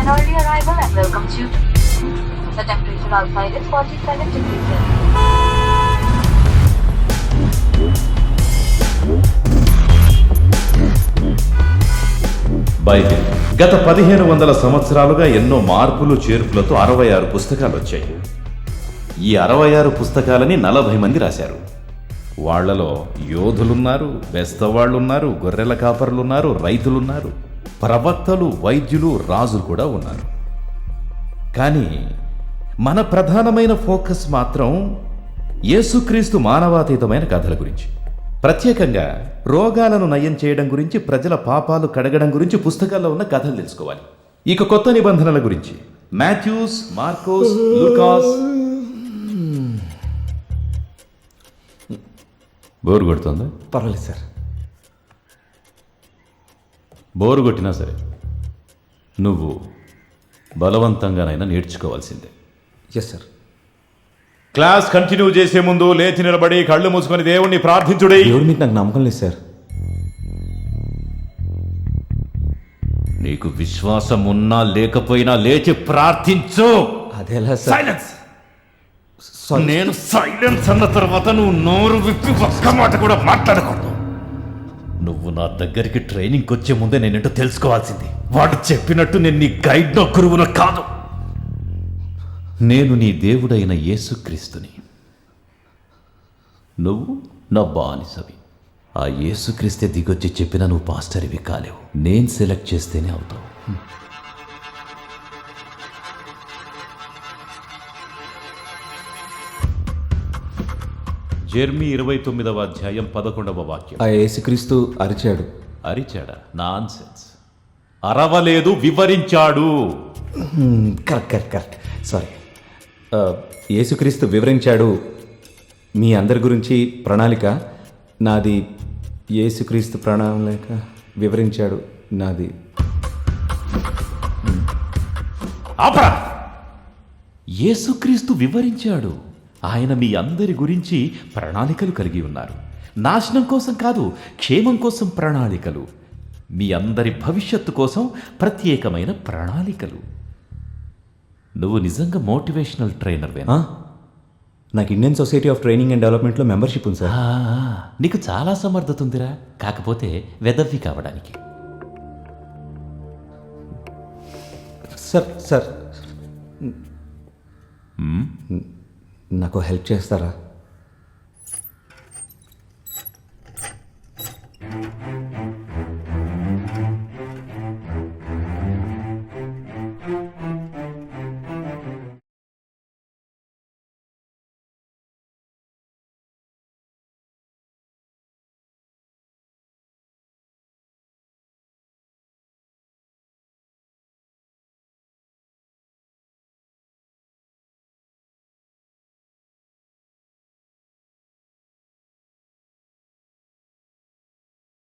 an early arrival and welcomes you to. The temperature outside is 47 degrees Celsius. Bible గత 1500 సంవత్సరాలుగా ఎన్నో మార్పులు చేర్పులతో 66 పుస్తకాలు వచ్చాయి. ఈ 66 పుస్తకాలని 40 మంది రాశారు. వాళ్లలో యోధులున్నారు, బెస్తవాళ్లున్నారు, గొర్రెల కాపరులున్నారు, రైతులున్నారు, ప్రవక్తలు, వైద్యులు, రాజులు కూడా ఉన్నారు. కానీ మన ప్రధానమైన ఫోకస్ మాత్రం యేసుక్రీస్తు మానవాతీతమైన కథల గురించి. ప్రత్యేకంగా రోగాలను నయం చేయడం గురించి, ప్రజల పాపాలు కడగడం గురించి పుస్తకాల్లో ఉన్న కథలు తెలుసుకోవాలి. ఇక కొత్త నిబంధనల గురించి మాథ్యూస్, మార్కోస్, లూకాస్. బోరు కొడుతుందా? పర్వాలేదు సార్. బోరు కొట్టినా సరే నువ్వు బలవంతంగానైనా నేర్చుకోవాల్సిందే. Yes sir. క్లాస్ కంటిన్యూ చేసే ముందు లేచి నిలబడి కళ్ళు మూసుకొని దేవుణ్ణి ప్రార్థించుడే. దేవుడి మీద నాకు నమ్మకం లేదు సార్. నీకు విశ్వాసం ఉన్నా లేకపోయినా లేచి ప్రార్థించు. అదేలా సార్? సైలెన్స్. నేను సైలెన్స్ అన్న తర్వాత నువ్వు నోరు విప్పి ఒక్క మాట కూడా మాట్లాడకూడదు. నువ్వు నా దగ్గరికి ట్రైనింగ్కి వచ్చే ముందే నేనేంటో తెలుసుకోవాల్సింది. వాడు చెప్పినట్టు నేను నీ గైడ్నో గురువునో కాదు. నేను నీ దేవుడైన యేసుక్రీస్తుని, నువ్వు నా బానిసవి. ఆ యేసుక్రీస్తే దిగొచ్చి చెప్పినా నువ్వు పాస్టర్వి కాలేవు. నేను సెలెక్ట్ చేస్తేనే అవుతావు. జెర్మీ 29వ అధ్యాయం 11వ వాక్యం. ఆ యేసుక్రీస్తు అరిచాడు. అరిచాడా? నాన్సెన్స్. అరవలేదు, వివరించాడు. కరెక్ట్. సారీ. యేసుక్రీస్తు వివరించాడు మీ అందరి గురించి ప్రణాళిక. నాది యేసుక్రీస్తు ప్రణాళిక వివరించాడు నాది. ఆపరా! యేసుక్రీస్తు వివరించాడు. ఆయన మీ అందరి గురించి ప్రణాళికలు కలిగి ఉన్నారు. నాశనం కోసం కాదు, క్షేమం కోసం ప్రణాళికలు. మీ అందరి భవిష్యత్తు కోసం ప్రత్యేకమైన ప్రణాళికలు. నువ్వు నిజంగా మోటివేషనల్ ట్రైనర్వేనా? నాకు Indian society of training and డెవలప్మెంట్లో మెంబర్షిప్ ఉంది సార్. నీకు చాలా సమర్థత ఉందిరా, కాకపోతే వెదవ్వి కావడానికి. సార్ నాకు హెల్ప్ చేస్తారా?